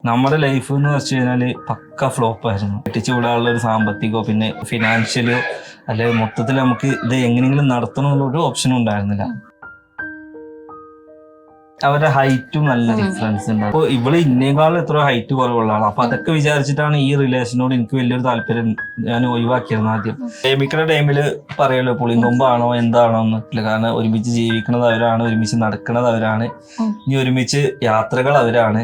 നമ്മുടെ ലൈഫ് എന്ന് വെച്ച് കഴിഞ്ഞാൽ പക്ക ഫ്ലോപ്പായിരുന്നു. കെട്ടിച്ചു വിടാനുള്ള ഒരു സാമ്പത്തികമോ പിന്നെ ഫിനാൻഷ്യലോ അല്ലെങ്കിൽ മൊത്തത്തിൽ നമുക്ക് ഇത് എങ്ങനെയെങ്കിലും നടത്തണമെന്നുള്ള ഓപ്ഷനും ഉണ്ടായിരുന്നില്ല. അവരുടെ ഹൈറ്റും നല്ല ഡിഫറൻസ് ഉണ്ട്. അപ്പോൾ ഇവള് ഇന്നേക്കാളും എത്രയോ ഹൈറ്റ് കുറവുള്ള ആളാണ്. അപ്പൊ അതൊക്കെ വിചാരിച്ചിട്ടാണ് ഈ റിലേഷനോട് എനിക്ക് വലിയൊരു താല്പര്യം ഞാൻ ഒഴിവാക്കിയിരുന്നു. ആദ്യം പ്രേമിക്കുന്ന ടൈമില് പറയല്ലോ പുളിങ്കൊമ്പാണോ എന്താണോ എന്ന്. കാരണം ഒരുമിച്ച് ജീവിക്കുന്നത് അവരാണ്, ഒരുമിച്ച് നടക്കുന്നത് അവരാണ്, ഇനി ഒരുമിച്ച് യാത്രകൾ അവരാണ്.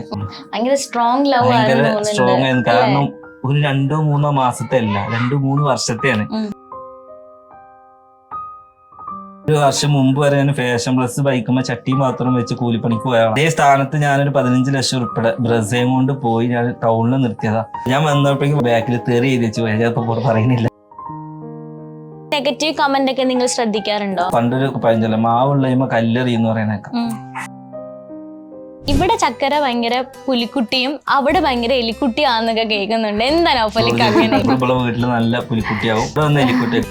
ഭയങ്കര സ്ട്രോങ് ആയിരുന്നു. കാരണം ഒരു 2-3 മാസത്തെ അല്ല, 2-3 വർഷത്തെയാണ്. ഒരു വർഷം മുമ്പ് വരെ ഞാൻ ഫാഷൻ പ്ലസ് ബൈക്കുമ്പോൾ ചട്ടിയും പാത്രം വെച്ച് കൂലിപ്പണിക്ക് പോയാണ്. അതേ സ്ഥാനത്ത് ഞാനൊരു 15 ലക്ഷം ഉൾപ്പെടെ ബ്രസയും കൊണ്ട് പോയി ഞാൻ ടൗണിൽ നിർത്തിയതാ. ഞാൻ വന്നപ്പോഴേക്കും ബാക്കിൽ തെറി എഴുതി വെച്ചു പോയി. ചിലപ്പോൾ പറയുന്നില്ല. നെഗറ്റീവ് കമന്റ് ഒക്കെ നിങ്ങൾ ശ്രദ്ധിക്കാറുണ്ടോ? പണ്ടൊരു പഴഞ്ചൊല്ല, മാവുള്ള കല്ലെറി എന്ന് പറയുന്നേക്കാം. ഇവിടെ ചക്കര ഭയങ്കര പുലിക്കുട്ടിയും അവിടെ ഭയങ്കര എലിക്കുട്ടിയാന്നൊക്കെ കേൾക്കുന്നുണ്ട്. എന്താണ് വീട്ടില് നല്ല പുലിക്കുട്ടിയാവും, ഇവിടെ എലിക്കുട്ടി.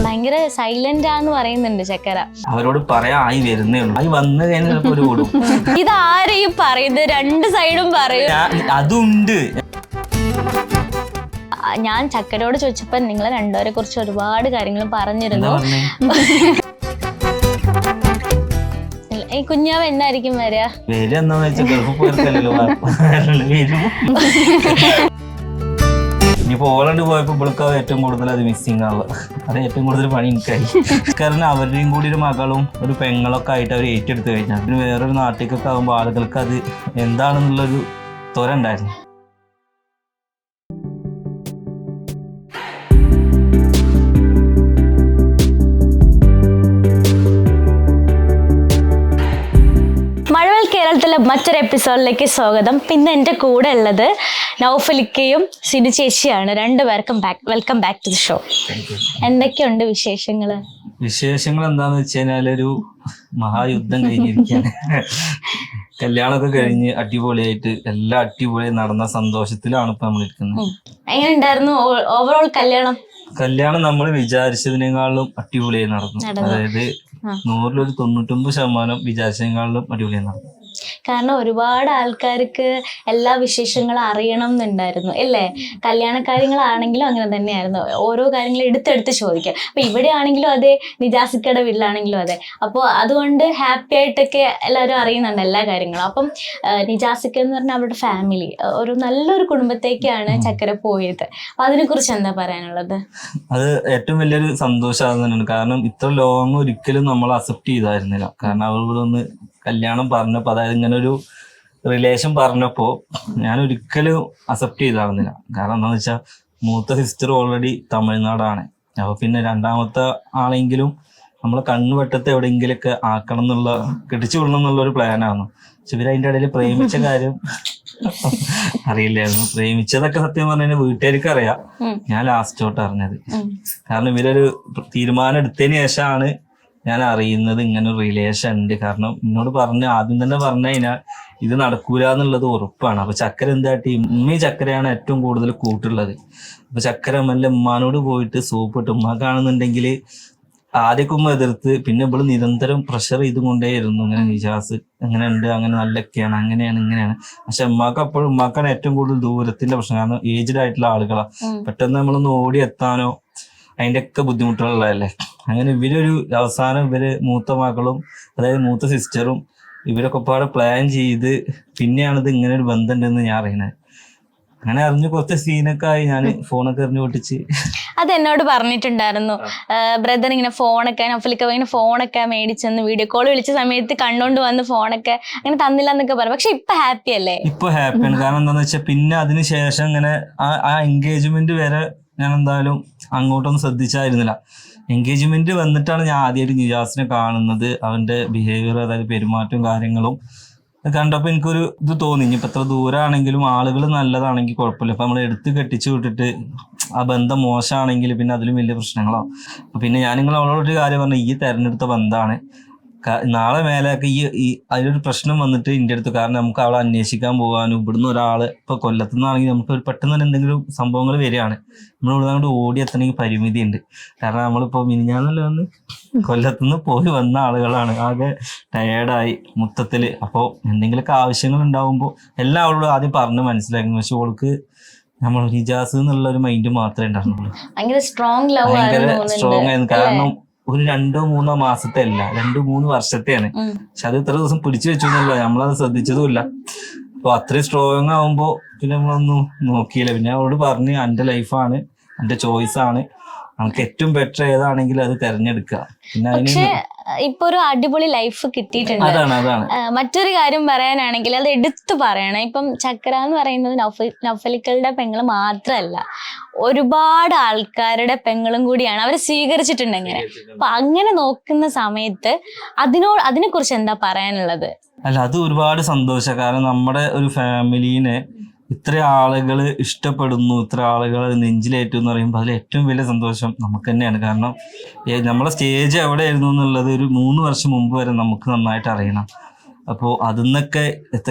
ഭയങ്കര സൈലന്റ് ആന്ന് പറയുന്നുണ്ട് ചക്കര. അവരോട് പറയായി വരുന്നേ ഉള്ളൂ. ആയി വന്നു കഴിഞ്ഞാൽ ഇതാരെയും പറയുന്നത്? 2 സൈഡും പറയും. അതുണ്ട്. ഞാൻ ചക്കരയോട് ചോദിച്ചപ്പോ നിങ്ങളെ രണ്ടുപേരെ കുറിച്ച് ഒരുപാട് കാര്യങ്ങൾ പറഞ്ഞിരുന്നു. ഈ കുഞ്ഞാവ് എന്നായിരിക്കും വരിക? ഇനിയിപ്പോ പോളണ്ട് പോയപ്പോ ഇവൾക്ക് ഏറ്റവും കൂടുതൽ അത് മിസ്സിങ് ആവുക. അത് ഏറ്റവും കൂടുതൽ പണി എനിക്കായി. കാരണം അവരുടെയും കൂടി ഒരു മകളും ഒരു പെങ്ങളൊക്കെ ആയിട്ട് അവർ ഏറ്റെടുത്ത് കഴിഞ്ഞാൽ പിന്നെ വേറൊരു നാട്ടിലേക്കൊക്കെ ആകുമ്പോൾ ആളുകൾക്ക് അത് എന്താണെന്നുള്ളൊരു ത്വര ഉണ്ടായിരുന്നു. കേരളത്തിലെ മറ്റൊരു എപ്പിസോഡിലേക്ക് സ്വാഗതം. പിന്നെ എൻ്റെ കൂടെ ഉള്ളത് നൗഫലിക്കയും സിനു ചേച്ചിയാണ്. രണ്ടുപേർക്കും welcome back to the show. എന്തൊക്കെയുണ്ട് വിശേഷങ്ങള്? വിശേഷങ്ങൾ എന്താന്ന് വെച്ച് കഴിഞ്ഞാൽ ഒരു മഹായുദ്ധം കഴിഞ്ഞിരിക്കുകയാണ്. കല്യാണമൊക്കെ കഴിഞ്ഞ് അടിപൊളിയായിട്ട് എല്ലാം അടിപൊളിയായി നടന്ന സന്തോഷത്തിലാണ് ഇപ്പൊ നമ്മൾ ഇരിക്കുന്നത്. എങ്ങനെ ഉണ്ടായിരുന്നു ഓവറോൾ കല്യാണം? കല്യാണം നമ്മൾ വിചാരിച്ചതിനേക്കാളും അടിപൊളിയായി നടന്നു. അതായത് 100-ൽ 99% വിചാരിച്ചതിനേക്കാളും അടിപൊളിയായി നടന്നു. കാരണം ഒരുപാട് ആൾക്കാർക്ക് എല്ലാ വിശേഷങ്ങളും അറിയണം എന്നുണ്ടായിരുന്നു അല്ലേ? കല്യാണ കാര്യങ്ങളാണെങ്കിലും അങ്ങനെ തന്നെയായിരുന്നു. ഓരോ കാര്യങ്ങളും എടുത്തെടുത്ത് ചോദിക്കാം. അപ്പൊ ഇവിടെ ആണെങ്കിലും അതെ, നിജാസിക്കയുടെ വീട്ടിലാണെങ്കിലും അതെ. അപ്പോൾ അതുകൊണ്ട് ഹാപ്പി ആയിട്ടൊക്കെ എല്ലാവരും അറിയുന്നുണ്ട് എല്ലാ കാര്യങ്ങളും. അപ്പം നിജാസിക്ക എന്ന് പറഞ്ഞാൽ അവരുടെ ഫാമിലി ഒരു നല്ലൊരു കുടുംബത്തേക്കാണ് ചക്കര പോയത്. അപ്പൊ അതിനെ കുറിച്ച് എന്താ പറയാനുള്ളത്? അത് ഏറ്റവും വലിയൊരു സന്തോഷമാണ്. കാരണം ഇത്ര ലോങ് ഒരിക്കലും നമ്മൾ അക്സെപ്റ്റ് ചെയ്തായിരുന്നില്ല. കാരണം അവരോടൊന്ന് കല്യാണം പറഞ്ഞപ്പോ, അതായത് ഇങ്ങനെ ഒരു റിലേഷൻ പറഞ്ഞപ്പോ ഞാൻ ഒരിക്കലും അക്സെപ്റ്റ് ചെയ്തായിരുന്നില്ല. കാരണം എന്താണെന്ന് വെച്ചാൽ മൂത്ത സിസ്റ്റർ ഓൾറെഡി തമിഴ്നാടാണ്. അപ്പൊ പിന്നെ രണ്ടാമത്തെ ആണെങ്കിലും നമ്മളെ കണ്ണുവട്ടത്ത് എവിടെയെങ്കിലൊക്കെ ആക്കണം എന്നുള്ള, കെട്ടിച്ചു വിടണം എന്നുള്ള ഒരു പ്ലാനായിരുന്നു. പക്ഷെ ഇവർ അതിൻ്റെ ഇടയിൽ പ്രേമിച്ച കാര്യം അറിയില്ലായിരുന്നു. പ്രേമിച്ചതൊക്കെ സത്യം പറഞ്ഞാൽ വീട്ടുകാർക്ക് അറിയാം, ഞാൻ ലാസ്റ്റോട്ട് അറിഞ്ഞത്. കാരണം ഇവരൊരു തീരുമാനം എടുത്തതിന് ശേഷമാണ് ഞാൻ അറിയുന്നത് ഇങ്ങനെ ഒരു റിലേഷൻ ഉണ്ട്. കാരണം എന്നോട് ആദ്യം തന്നെ പറഞ്ഞു കഴിഞ്ഞാൽ ഇത് നടക്കൂല എന്നുള്ളത് ഉറപ്പാണ്. അപ്പൊ ചക്കര എന്താട്ടി, ഉമ്മയും ചക്കരയാണ് ഏറ്റവും കൂടുതൽ കൂട്ടുള്ളത്. അപ്പൊ ചക്കര മെല്ലെ ഉമ്മാനോട് പോയിട്ട് സോപ്പ് ഇട്ട് ഉമ്മാക്കാണെന്നുണ്ടെങ്കിൽ ആദ്യമൊക്കെ ഉമ്മ എതിർത്ത്, പിന്നെ ഇവള് നിരന്തരം പ്രഷർ ചെയ്തുകൊണ്ടേയിരുന്നു. ഇങ്ങനെ നിജാസ് അങ്ങനെ ഉണ്ട്, അങ്ങനെ നല്ലൊക്കെയാണ്, അങ്ങനെയാണ് ഇങ്ങനെയാണ്. പക്ഷെ ഉമ്മാക്കാണ് ഏറ്റവും കൂടുതൽ ദൂരത്തിന്റെ പ്രശ്നം. കാരണം ഏജ്ഡ് ആയിട്ടുള്ള ആളുകളാ, പെട്ടെന്ന് നമ്മളൊന്ന് ഓടി എത്താനോ അതിൻ്റെ ഒക്കെ ബുദ്ധിമുട്ടുള്ളതല്ലേ. അങ്ങനെ ഇവരൊരു അവസാനം മൂത്ത മകളും അതായത് മൂത്ത സിസ്റ്ററും ഇവരൊക്കെ പാടെ പ്ലാൻ ചെയ്ത് പിന്നെയാണിത് ഇങ്ങനെ ഒരു ബന്ധം ഉണ്ടെന്ന് ഞാൻ അറിയുന്നത്. അങ്ങനെ അറിഞ്ഞ് കുറച്ച് സീനൊക്കെ ആയി. ഞാൻ ഫോണൊക്കെ എറിഞ്ഞു പൊട്ടിച്ച് അത് എന്നോട് പറഞ്ഞിട്ടുണ്ടായിരുന്നു. ബ്രദർ ഇങ്ങനെ ഫോണൊക്കെ ഇങ്ങനെ ഫോണൊക്കെ മേടിച്ചെന്ന് വീഡിയോ കോൾ വിളിച്ച സമയത്ത് കണ്ടോണ്ട് വന്ന് ഫോണൊക്കെ അങ്ങനെ തന്നില്ല എന്നൊക്കെ പറഞ്ഞു. പക്ഷെ ഇപ്പൊ ഹാപ്പി അല്ലേ? ഇപ്പൊ ഹാപ്പിയാണ്. കാരണം എന്താന്ന് വെച്ചാൽ പിന്നെ അതിന് ശേഷം ഇങ്ങനെ ആ എൻഗേജ്മെന്റ് വരെ ഞാൻ എന്തായാലും അങ്ങോട്ടൊന്നും ശ്രദ്ധിച്ചായിരുന്നില്ല. എൻഗേജ്മെന്റ് വന്നിട്ടാണ് ഞാൻ ആദ്യമായിട്ട് നിജാസിനെ കാണുന്നത്. അവന്റെ ബിഹേവിയർ, അതായത് പെരുമാറ്റവും കാര്യങ്ങളും കണ്ടപ്പോൾ എനിക്കൊരു ഇത് തോന്നി. ഇനിയിപ്പോൾ എത്ര ദൂരമാണെങ്കിലും ആളുകൾ നല്ലതാണെങ്കിൽ കുഴപ്പമില്ല. ഇപ്പം നമ്മൾ എടുത്ത് കെട്ടിച്ചു വിട്ടിട്ട് ആ ബന്ധം മോശമാണെങ്കിൽ പിന്നെ അതിലും വലിയ പ്രശ്നങ്ങളാവും. അപ്പം പിന്നെ ഞാൻ അവളോടൊരു കാര്യം പറഞ്ഞു, ഈ തിരഞ്ഞെടുത്ത ബന്ധമാണ്, നാളെ മേലേക്ക് ഈ അതിലൊരു പ്രശ്നം വന്നിട്ട് ഇന്റെ അടുത്ത്, കാരണം നമുക്ക് അവളെ അന്വേഷിക്കാൻ പോകാനും ഇവിടുന്ന് ഒരാള് ഇപ്പൊ കൊല്ലത്തുനിന്നാണെങ്കിൽ നമുക്ക് പെട്ടെന്ന് തന്നെ എന്തെങ്കിലും സംഭവങ്ങൾ വരികയാണ്, നമ്മൾ ഇവിടെ അങ്ങോട്ട് ഓടി എത്തണമെങ്കിൽ പരിമിതി ഉണ്ട്. കാരണം നമ്മളിപ്പോ മിനിഞ്ഞാന്നല്ലേ വന്ന് കൊല്ലത്തുനിന്ന് പോയി വന്ന ആളുകളാണ്, ആകെ ടയേർഡായി മൊത്തത്തില്. അപ്പോൾ എന്തെങ്കിലുമൊക്കെ ആവശ്യങ്ങൾ ഉണ്ടാവുമ്പോൾ എല്ലാം അവളോട് ആദ്യം പറഞ്ഞ് മനസ്സിലാക്കുന്നു. പക്ഷെ അവൾക്ക് നമ്മൾ നിജാസ് എന്നുള്ള ഒരു മൈൻഡ് മാത്രമേ ഉണ്ടായിരുന്നുള്ളൂ. ഭയങ്കര സ്ട്രോങ് ലവ് ആയിരുന്നു. കാരണം ഒരു 2-3 മാസത്തെ അല്ല, 2-3 വർഷത്തെയാണ്. പക്ഷെ അത് ഇത്ര ദിവസം പിടിച്ചു വെച്ചു എന്നല്ല, നമ്മളത് ശ്രദ്ധിച്ചതുമില്ല. അപ്പൊ അത്രയും സ്ട്രോങ് ആവുമ്പോ പിന്നെ നമ്മളൊന്നും നോക്കിയില്ല. പിന്നെ അവളോട് പറഞ്ഞ് എന്റെ ലൈഫാണ്, എന്റെ ചോയ്സ് ആണ്, നമുക്ക് ഏറ്റവും ബെറ്റർ ഏതാണെങ്കിലും അത് തെരഞ്ഞെടുക്കുക. പിന്നെ പക്ഷെ ഇപ്പൊ ഒരു അടിപൊളി ലൈഫ് കിട്ടിയിട്ടുണ്ട്. അതാണ് മറ്റൊരു കാര്യം പറയാനാണെങ്കിൽ അത് എടുത്തു പറയണം. ഇപ്പം ചക്കര എന്ന് പറയുന്നത് നൗഫലിക്കളുടെ പെങ്ങള് മാത്രല്ല, ഒരുപാട് ആൾക്കാരുടെ പെങ്ങളും കൂടിയാണ്. അവരെ സ്വീകരിച്ചിട്ടുണ്ട് അങ്ങനെ. അപ്പൊ അങ്ങനെ നോക്കുന്ന സമയത്ത് അതിനെ കുറിച്ച് എന്താ പറയാനുള്ളത്? അല്ല, അത് ഒരുപാട് സന്തോഷം. കാരണം നമ്മുടെ ഒരു ഫാമിലീനെ ഇത്ര ആളുകൾ ഇഷ്ടപ്പെടുന്നു, ഇത്ര ആളുകൾ നെഞ്ചിലേറ്റു എന്ന് പറയുമ്പോൾ അതിൽ ഏറ്റവും വലിയ സന്തോഷം നമുക്ക് തന്നെയാണ്. കാരണം നമ്മളെ സ്റ്റേജ് എവിടെയായിരുന്നു എന്നുള്ളത് ഒരു 3 വർഷം മുമ്പ് വരെ നമുക്ക് നന്നായിട്ട് അറിയണം. അപ്പോൾ അതിന്നൊക്കെ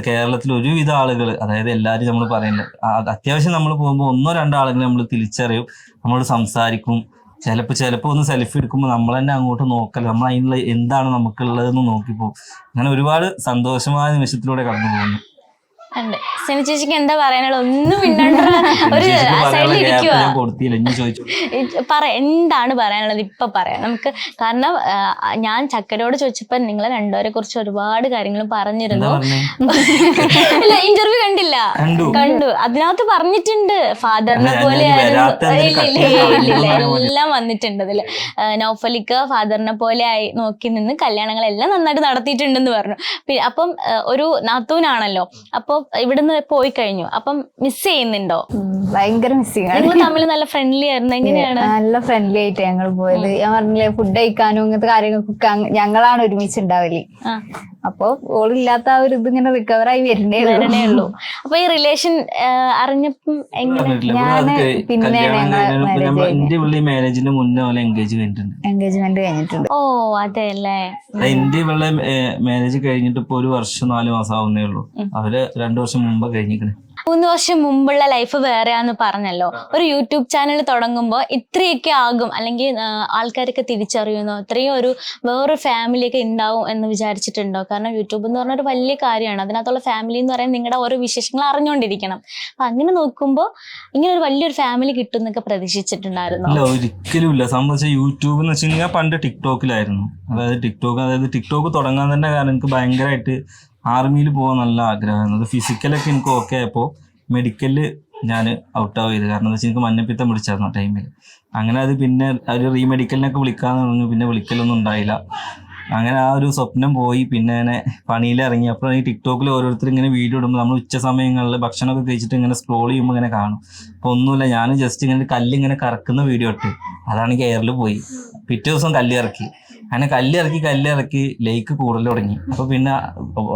കേരളത്തിൽ ഒരുവിധ ആളുകൾ, അതായത് എല്ലാവരും നമ്മൾ പറയുന്നത്, അത്യാവശ്യം നമ്മൾ പോകുമ്പോൾ 1-2 ആളുകൾ നമ്മൾ തിരിച്ചറിയും, നമ്മളോട് സംസാരിക്കും. ചിലപ്പോൾ ഒന്ന് സെൽഫി എടുക്കുമ്പോൾ നമ്മൾ തന്നെ അങ്ങോട്ട് നോക്കല്ല, നമ്മൾ അതിനുള്ള എന്താണ് നമുക്കുള്ളതെന്ന് നോക്കിപ്പോ. അങ്ങനെ ഒരുപാട് സന്തോഷമായ നിമിഷത്തിലൂടെ കടന്നു പോകുന്നു. സിനി ചേച്ചിക്ക് എന്താ പറയാനുള്ളത്? ഒന്നും മിണ്ടാണ്ട് ഒരു സൈഡിൽ ഇരിക്കുക. എന്താണ് പറയാനുള്ളത് ഇപ്പൊ പറയാം നമുക്ക്. കാരണം ഞാൻ ചക്കരയോട് ചോദിച്ചപ്പോ നിങ്ങളെ രണ്ടുപേരെ കുറിച്ച് ഒരുപാട് കാര്യങ്ങൾ പറഞ്ഞിരുന്നു. ഇല്ല, ഇന്റർവ്യൂ കണ്ടില്ല? കണ്ടു. അതിനകത്ത് പറഞ്ഞിട്ടുണ്ട് ഫാദറിനെ പോലെ എല്ലാം വന്നിട്ടുണ്ട് അതില്. നൗഫലിക്ക ഫാദറിനെ പോലെ ആയി നോക്കി നിന്ന് കല്യാണങ്ങളെല്ലാം നന്നായിട്ട് നടത്തിയിട്ടുണ്ടെന്ന് പറഞ്ഞു. അപ്പം ഒരു നാത്തൂനാണല്ലോ, അപ്പൊ ഇവിടുന്ന് പോയി കഴിഞ്ഞു. അപ്പം മിസ് ചെയ്യുന്നുണ്ടോ? ഭയങ്കര മിസ്സിംഗ് ആണ്. നിങ്ങൾ തമ്മിൽ നല്ല ഫ്രണ്ട്ലി ആയിരുന്നു? എങ്ങനെയാണ്? നല്ല ഫ്രണ്ട്ലി ആയിട്ട് ഞങ്ങൾ പോയത്. ഞാൻ പറഞ്ഞില്ലേ, ഫുഡ് കഴിക്കാനും ഇങ്ങനത്തെ കാര്യങ്ങൾക്കൊക്കെ ഞങ്ങളാണ് ഒരുമിച്ച് ഉണ്ടാവല്. അപ്പൊ ഓളില്ലാത്ത ആ ഒരു ഇതിങ്ങനെ റിക്കവർ ആയി വരണേ ഉള്ളൂ. അപ്പൊ ഈ റിലേഷൻ അറിഞ്ഞപ്പം എൻഗേജ്മെന്റ് കഴിഞ്ഞിട്ടുണ്ട്. ഓ അതെ അല്ലേ. എന്റെ ഇവളുടെ മാരേജ് കഴിഞ്ഞിട്ട് ഇപ്പൊ 1 വർഷം 4 മാസം ആവുന്നേ ഉള്ളൂ. അവര് 2 വർഷം മുമ്പ് കഴിഞ്ഞിരിക്കണേ. 3 വർഷം മുമ്പുള്ള ലൈഫ് വേറെയാന്ന് പറഞ്ഞല്ലോ. ഒരു യൂട്യൂബ് ചാനൽ തുടങ്ങുമ്പോൾ ഇത്രയൊക്കെ ആകും, അല്ലെങ്കിൽ ആൾക്കാരൊക്കെ തിരിച്ചറിയുന്നോ, ഇത്രയും വേറൊരു ഫാമിലിയൊക്കെ ഉണ്ടാവും എന്ന് വിചാരിച്ചിട്ടുണ്ടോ? കാരണം യൂട്യൂബ് എന്ന് പറഞ്ഞ ഒരു വലിയ കാര്യമാണ്. അതിനകത്തുള്ള ഫാമിലി എന്ന് പറയുന്നത് നിങ്ങളുടെ ഓരോ വിശേഷങ്ങൾ അറിഞ്ഞുകൊണ്ടിരിക്കണം. അപ്പൊ അങ്ങനെ നോക്കുമ്പോൾ ഇങ്ങനെ ഒരു വലിയൊരു ഫാമിലി കിട്ടും എന്നൊക്കെ പ്രതീക്ഷിച്ചിട്ടുണ്ടായിരുന്നു? ഇല്ല, ഒരിക്കലും ഇല്ല. സംബന്ധിച്ച യൂട്യൂബ് എന്ന് വെച്ച് കഴിഞ്ഞാൽ പണ്ട് ടിക്ടോക്കിലായിരുന്നു. അതായത് ടിക്ടോക്ക് തുടങ്ങാൻ തന്നെ കാരണം എനിക്ക് ഭയങ്കരമായിട്ട് ആർമിയിൽ പോകാൻ നല്ല ആഗ്രഹമായിരുന്നു. അത് ഫിസിക്കലൊക്കെ എനിക്ക് ഓക്കെ ആയപ്പോൾ മെഡിക്കലിൽ ഞാൻ ഔട്ടാവ് ചെയ്ത്. കാരണം എന്താ വെച്ചാൽ എനിക്ക് മഞ്ഞപ്പിത്തം പിടിച്ചായിരുന്നു ആ ടൈമിൽ. അങ്ങനെ അത് പിന്നെ ഒരു റീമെഡിക്കലിനൊക്കെ വിളിക്കാന്ന് പറഞ്ഞു, പിന്നെ വിളിക്കലൊന്നും ഉണ്ടായില്ല. അങ്ങനെ ആ ഒരു സ്വപ്നം പോയി. പിന്നെ അങ്ങനെ പണിയിലിറങ്ങി. അപ്പോൾ ഈ ടിക്ടോക്കിൽ ഓരോരുത്തർ ഇങ്ങനെ വീഡിയോ ഇടുമ്പോൾ നമ്മൾ ഉച്ച സമയങ്ങളിൽ ഭക്ഷണമൊക്കെ കഴിച്ചിട്ട് ഇങ്ങനെ സ്ക്രോൾ ചെയ്യുമ്പോൾ ഇങ്ങനെ കാണും. അപ്പോൾ ഒന്നുമില്ല, ഞാൻ ജസ്റ്റ് ഇങ്ങനെ കല്ലിങ്ങനെ കറക്കുന്ന വീഡിയോ ഇട്ട് അതാണെങ്കിൽ എയറിൽ പോയി. പിറ്റേ ദിവസം കല്ലിറക്കി. അങ്ങനെ കല്ലിറക്കി ലേക്ക് കൂടുതൽ തുടങ്ങി. അപ്പോൾ പിന്നെ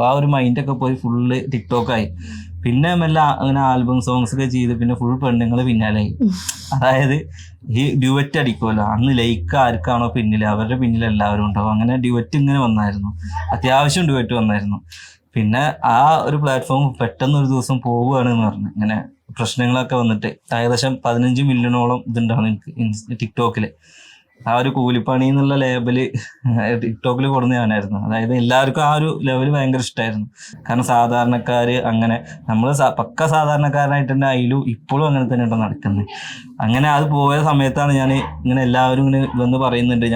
ആ ഒരു മൈൻഡൊക്കെ പോയി ഫുള്ള് ടിക്ടോക്കായി. പിന്നെ മെല്ലെ അങ്ങനെ ആൽബം സോങ്സ് ഒക്കെ ചെയ്ത് പിന്നെ ഫുൾ പെണ്ണുങ്ങൾ പിന്നാലായി. അതായത് ഈ ഡ്യുവറ്റ് അടിക്കുമല്ലോ, അന്ന് ലൈക്ക് ആർക്കാണോ പിന്നിൽ അവരുടെ പിന്നിൽ എല്ലാവരും ഉണ്ടാവും. അങ്ങനെ ഡ്യുവറ്റ് ഇങ്ങനെ വന്നായിരുന്നു, അത്യാവശ്യം ഡ്യുവറ്റ് വന്നായിരുന്നു. പിന്നെ ആ ഒരു പ്ലാറ്റ്ഫോം പെട്ടെന്ന് ഒരു ദിവസം പോവുകയാണെന്ന് പറഞ്ഞു. ഇങ്ങനെ പ്രശ്നങ്ങളൊക്കെ വന്നിട്ട് ഏകദേശം 15 മില്യണോളം ഇതുണ്ടാവും എനിക്ക് ടിക്ടോക്കിൽ. ആ ഒരു കൂലിപ്പണി എന്നുള്ള ലേബല് ടിക്ടോക്കിൽ കൊടുന്ന ഞാനായിരുന്നു. അതായത് എല്ലാവർക്കും ആ ഒരു ലെവല് ഭയങ്കര ഇഷ്ടമായിരുന്നു. കാരണം സാധാരണക്കാര് അങ്ങനെ നമ്മൾ പക്ക സാധാരണക്കാരനായിട്ട് തന്നെ അതിലും ഇപ്പോഴും അങ്ങനെ തന്നെ ഉണ്ടോ നടക്കുന്നത്. അങ്ങനെ അത് പോയ സമയത്താണ് ഞാൻ ഇങ്ങനെ എല്ലാവരും ഇങ്ങനെ വന്ന് പറയുന്നുണ്ട്,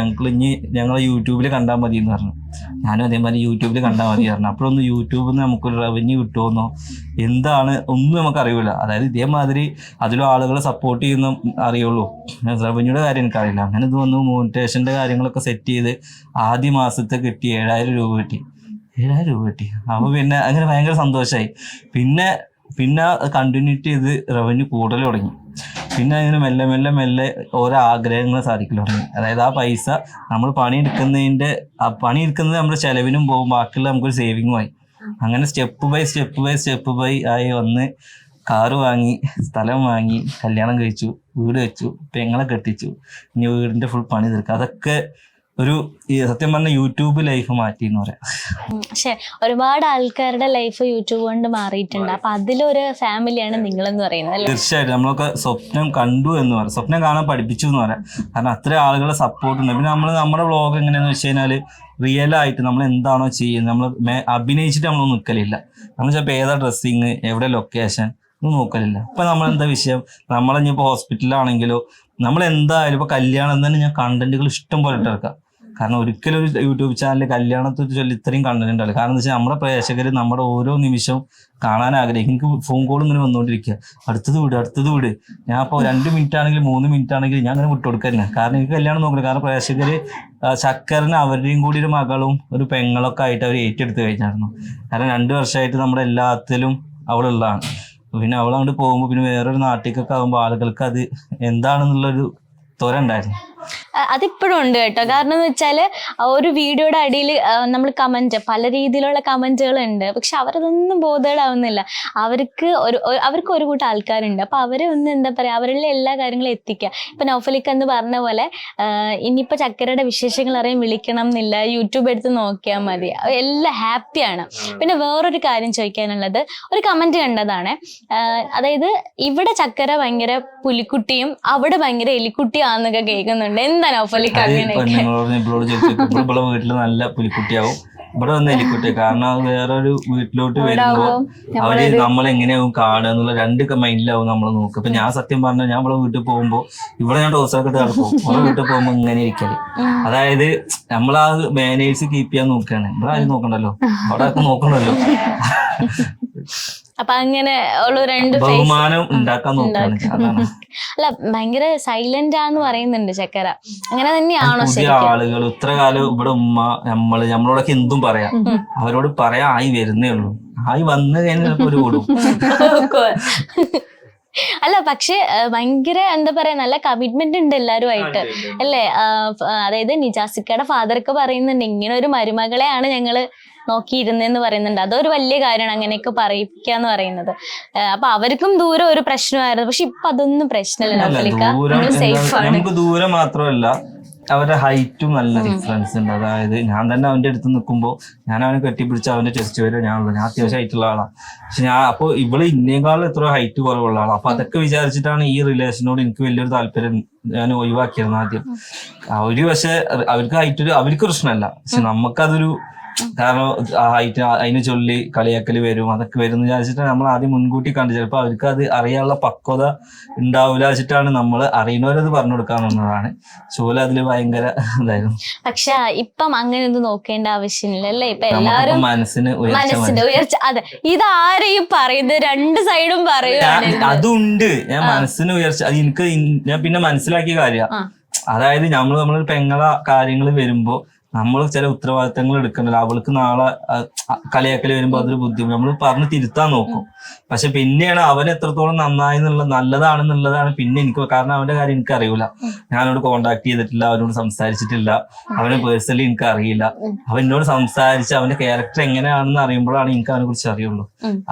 ഞങ്ങളെ യൂട്യൂബിൽ കണ്ടാൽ മതി എന്ന് പറഞ്ഞു. ഞാനും അതേമാതിരി യൂട്യൂബിൽ കണ്ടാൽ മതി പറഞ്ഞു. അപ്പോഴൊന്നും യൂട്യൂബിൽ നിന്ന് നമുക്കൊരു റവന്യൂ കിട്ടുമെന്നോ എന്താണ് ഒന്നും നമുക്കറിയില്ല. അതായത് ഇതേമാതിരി അതിലും ആളുകളെ സപ്പോർട്ട് ചെയ്യുന്ന അറിയുള്ളൂ, റവന്യൂയുടെ കാര്യം എനിക്കറിയില്ല. അങ്ങനെ ഇത് വന്നു മോണിറ്റേഷൻ്റെ കാര്യങ്ങളൊക്കെ സെറ്റ് ചെയ്ത് ആദ്യ മാസത്തെ കിട്ടി 7,000 രൂപ കിട്ടി. 7,000 രൂപ കിട്ടി. അപ്പോൾ പിന്നെ അങ്ങനെ ഭയങ്കര സന്തോഷമായി. പിന്നെ കണ്ടിന്യൂറ്റ് ചെയ്ത് റവന്യൂ കൂടുതൽ തുടങ്ങി. പിന്നെ അങ്ങനെ മെല്ലെ ഓരോ ആഗ്രഹങ്ങൾ സാധിക്കൽ തുടങ്ങി. അതായത് ആ പൈസ നമ്മൾ പണിയെടുക്കുന്നത് നമ്മുടെ ചെലവിനും പോകും, ബാക്കിയുള്ള നമുക്കൊരു സേവിങ്ങുമായി. അങ്ങനെ സ്റ്റെപ്പ് ബൈ ആയി വന്ന് കാറ് വാങ്ങി, സ്ഥലം വാങ്ങി, കല്യാണം കഴിച്ചു, വീട് വെച്ചു, പെങ്ങളെ കെട്ടിച്ചു. ഇനി വീടിൻ്റെ ഫുൾ പണി തീർക്കുക. അതൊക്കെ ഒരു സത്യം പറഞ്ഞ യൂട്യൂബ് ലൈഫ് മാറ്റി എന്ന് പറയാം. പക്ഷെ ഒരുപാട് ആൾക്കാരുടെ ലൈഫ് യൂട്യൂബ് കൊണ്ട് മാറിയിട്ടുണ്ട്. അപ്പൊ അതിലൊരു ഫാമിലിയാണ് നിങ്ങളെന്ന് പറയുന്നത് അല്ലേ? തീർച്ചയായിട്ടും നമ്മളൊക്കെ സ്വപ്നം കണ്ടു എന്ന് പറയാം, സ്വപ്നം കാണാൻ പഠിപ്പിച്ചു എന്ന് പറയാം. കാരണം അത്ര ആളുകളെ സപ്പോർട്ട് ഉണ്ട്. പിന്നെ നമ്മുടെ വ്ളോഗ് എങ്ങനെയാന്ന് വെച്ച് കഴിഞ്ഞാല് റിയൽ ആയിട്ട് നമ്മൾ എന്താണോ ചെയ്യുന്നത്, നമ്മൾ അഭിനയിച്ചിട്ട് നമ്മളൊന്നും നിൽക്കലില്ല. നമ്മൾ ചിലപ്പോൾ ഏതാ ഡ്രസ്സിങ്, എവിടെ ലൊക്കേഷൻ ഒന്നും നോക്കലില്ല. ഇപ്പൊ നമ്മളെന്താ വിഷയം, നമ്മളിപ്പോ ഹോസ്പിറ്റലിലാണെങ്കിലോ നമ്മൾ എന്തായാലും ഇപ്പൊ കല്യാണം തന്നെ ഞാൻ കണ്ടന്റുകൾ ഇഷ്ടം പോലെ ഇട്ടെടുക്കാം. കാരണം ഒരിക്കലും ഒരു യൂട്യൂബ് ചാനലിൽ കല്യാണത്തെ ചൊല്ലി ഇത്രയും കണ്ടന്റ് ഉണ്ടാവില്ല. കാരണം എന്താ വെച്ചാൽ നമ്മുടെ പ്രേക്ഷകർ നമ്മുടെ ഓരോ നിമിഷവും കാണാൻ ആഗ്രഹിക്കും. എനിക്ക് ഫോൺ കോൾ ഇങ്ങനെ വന്നുകൊണ്ടിരിക്കുക, അടുത്തത് വിട്. ഞാൻ ഇപ്പോൾ 2 മിനിറ്റ് ആണെങ്കിലും 3 മിനിറ്റ് ആണെങ്കിലും ഞാൻ അങ്ങനെ വിട്ടുകൊടുക്കന്നെ. കാരണം എനിക്ക് കല്യാണം നോക്കില്ല. കാരണം പ്രേക്ഷകർ ചക്കരന് അവരുടെയും കൂടി ഒരു മകളും ഒരു പെങ്ങളൊക്കെ ആയിട്ട് അവർ ഏറ്റെടുത്ത് കഴിഞ്ഞായിരുന്നു. കാരണം 2 വർഷമായിട്ട് നമ്മുടെ എല്ലാത്തിലും അവളുള്ളതാണ്. പിന്നെ അവളങ്ങോട്ട് പോകുമ്പോൾ പിന്നെ വേറൊരു നാട്ടിലേക്കൊക്കെ ആകുമ്പോൾ ആളുകൾക്ക് അത് എന്താണെന്നുള്ളൊരു ത്വര ഉണ്ടായിരുന്നു. അതിപ്പോഴും ഉണ്ട് കേട്ടോ. കാരണം എന്ന് വെച്ചാൽ ഒരു വീഡിയോയുടെ അടിയിൽ നമ്മൾ കമന്റ്, പല രീതിയിലുള്ള കമന്റുകൾ ഉണ്ട്. പക്ഷെ അവരതൊന്നും ബോധേഡാവുന്നില്ല. അവർക്ക് ഒരു കൂട്ടം ആൾക്കാരുണ്ട്. അപ്പൊ അവരെ ഒന്ന് എന്താ പറയാ, അവരുടെ എല്ലാ കാര്യങ്ങളും എത്തിക്കുക. ഇപ്പൊ നൗഫലിക്ക എന്ന് പറഞ്ഞ പോലെ ഇനിയിപ്പോ ചക്കരയുടെ വിശേഷങ്ങൾ അറിയാൻ വിളിക്കണം എന്നില്ല, യൂട്യൂബ് എടുത്ത് നോക്കിയാൽ മതി, എല്ലാം ഹാപ്പിയാണ്. പിന്നെ വേറൊരു കാര്യം ചോദിക്കാനുള്ളത്, ഒരു കമന്റ് കണ്ടതാണ്. അതായത് ഇവിടെ ചക്കര ഭയങ്കര പുലിക്കുട്ടിയും അവിടെ ഭയങ്കര എലിക്കുട്ടിയാന്നൊക്കെ കേൾക്കുന്നുണ്ട്. എന്താ നൗഫലിക്ക അങ്ങനെ? ഇവിടെ വീട്ടില് നല്ല പുലിക്കുട്ടിയാവും, ഇവിടെ വന്ന് എലിക്കുട്ടി. കാരണം അത് വേറൊരു വീട്ടിലോട്ട് വരുമ്പോ അവര് നമ്മളെങ്ങനെയാവും കാണുക എന്നുള്ള 2 മൈൻഡിലാവും നമ്മൾ നോക്കുക. ഇപ്പൊ ഞാൻ സത്യം പറഞ്ഞാൽ ഞാൻ ഇവിടെ വീട്ടിൽ പോകുമ്പോ ഇവിടെ ഞാൻ ടോസറൊക്കെ ഇട്ട് നടക്കും, ഇവിടെ വീട്ടിൽ പോകുമ്പോ ഇങ്ങനെ ഇരിക്കല്. അതായത് നമ്മളാ മാനേഴ്സ് കീപ്പ് ചെയ്യാൻ നോക്കുകയാണ്. ഇവിടെ ആരും നോക്കണ്ടല്ലോ, അവിടെ ആർക്കും നോക്കണ്ടല്ലോ. അപ്പൊ അങ്ങനെ ഉള്ള 2 ബഹുമാനം ഉണ്ടാക്കാൻ നോക്കുകയാണ്. അതാണ്. അല്ല, ഭയങ്കര സൈലന്റ് ആന്ന് പറയുന്നുണ്ട് ചക്കര. അങ്ങനെ തന്നെയാണോ? പുതിയ ആളുകൾ ഇത്ര കാലം ഇവിടെ ഉമ്മ നമ്മളോടൊക്കെ എന്തും പറയാം, അവരോട് പറയാൻ ആയി വരുന്നേ ഉള്ളൂ. ആയി വന്നു കഴിഞ്ഞാൽ ഒരു കൂടും. അല്ല, പക്ഷെ ഭയങ്കര എന്താ പറയാ, നല്ല കമ്മിറ്റ്മെന്റ് ഉണ്ട് എല്ലാരുമായിട്ട് അല്ലേ? അതായത് നിജാസിക്കയുടെ ഫാദറൊക്കെ പറയുന്നുണ്ട് ഇങ്ങനെ ഒരു മരുമകളെയാണ് ഞങ്ങള് നോക്കിയിരുന്നെന്ന് പറയുന്നുണ്ട്. അതൊരു വലിയ കാര്യമാണ് അങ്ങനെയൊക്കെ പറയിപ്പിക്കാന്ന് പറയുന്നത്. അപ്പൊ അവർക്കും ദൂരം ഒരു പ്രശ്നമായിരുന്നു. പക്ഷെ ഇപ്പൊ അതൊന്നും പ്രശ്നമില്ല. സേഫ് ആണ്. നമുക്ക് ദൂരം മാത്രമല്ല, അവരുടെ ഹൈറ്റും നല്ല ഡിഫറൻസ് ഉണ്ട്. അതായത് ഞാൻ തന്നെ അവന്റെ അടുത്ത് നിൽക്കുമ്പോൾ ഞാൻ അവനെ കെട്ടിപ്പിടിച്ച് അവന്റെ ചെസ്റ്റ് വരെ ഞാൻ അത്യാവശ്യം ഹൈറ്റുള്ള ആളാണ്. പക്ഷെ ഞാൻ അപ്പോൾ ഇവള് ഇന്നേക്കാളും എത്രയോ ഹൈറ്റ് കുറവുള്ള ആളാണ്. അപ്പൊ അതൊക്കെ വിചാരിച്ചിട്ടാണ് ഈ റിലേഷനോട് എനിക്ക് വലിയൊരു താല്പര്യം ഞാൻ ഒഴിവാക്കിയിരുന്നു ആദ്യം. പക്ഷെ അവർക്ക് ഹൈറ്റ് അവർക്ക് പ്രശ്നമല്ല, പക്ഷെ നമുക്കതൊരു കാരണം ആ ഹൈറ്റ് അതിന് ചൊല്ലി കളിയാക്കല് വരും, അതൊക്കെ വരും എന്ന് വിചാരിച്ചിട്ട് നമ്മൾ ആദ്യം മുൻകൂട്ടി കണ്ടു. ചിലപ്പോൾ അവർക്ക് അത് അറിയാനുള്ള പക്വത ഉണ്ടാവില്ല വെച്ചിട്ടാണ് നമ്മൾ അറിയുന്നവരത് പറഞ്ഞു കൊടുക്കാമെന്നതാണ്. ചോല അതില് ഭയങ്കര ഇതായിരുന്നു. പക്ഷെ ഇപ്പം അങ്ങനെ ഒന്നും നോക്കേണ്ട ആവശ്യമില്ല അല്ലേ? ഇപ്പൊ എല്ലാവരും മനസ്സിന്റെ ഉയർച്ച. അതെ, ഇതാരെയും പറയുന്നത് 2 സൈഡും പറയുകയാണ്. അതുണ്ട്, ഞാൻ മനസ്സിന് ഉയർച്ച. അത് എനിക്ക് ഞാൻ പിന്നെ മനസ്സിലാക്കിയ കാര്യമാണ്. അതായത് നമ്മളൊരു പെങ്ങള കാര്യങ്ങൾ വരുമ്പോ നമ്മൾ ചില ഉത്തരവാദിത്തങ്ങൾ എടുക്കണ്ടല്ലോ. അവൾക്ക് നാളെ കളിയാക്കൽ വരുമ്പോ അതൊരു ബുദ്ധിമുട്ട് നമ്മൾ പറഞ്ഞ് തിരുത്താൻ നോക്കും. പക്ഷെ പിന്നെയാണ് അവൻ എത്രത്തോളം നല്ലതാണെന്നുള്ളതാണ് പിന്നെ എനിക്ക്. കാരണം അവന്റെ കാര്യം എനിക്ക് അറിയില്ല, ഞാനോട് കോണ്ടാക്ട് ചെയ്തിട്ടില്ല, അവനോട് സംസാരിച്ചിട്ടില്ല, അവനെ പേഴ്സണലി എനിക്ക് അറിയില്ല. അവൻ എന്നോട് സംസാരിച്ച് അവന്റെ ക്യാരക്ടർ എങ്ങനെയാണെന്ന് അറിയുമ്പോഴാണ് എനിക്ക് അവനെ കുറിച്ച് അറിയുള്ളൂ.